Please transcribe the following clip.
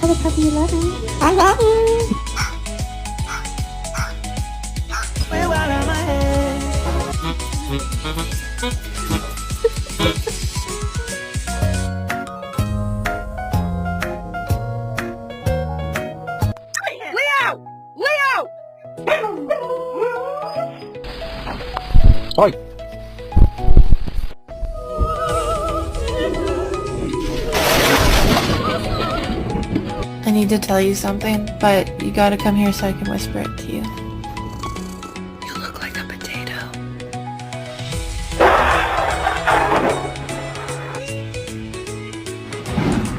Tell the puppy you love him. I love you. Leo! Leo! Oi! I need to tell you something, but you gotta come here so I can whisper it to you.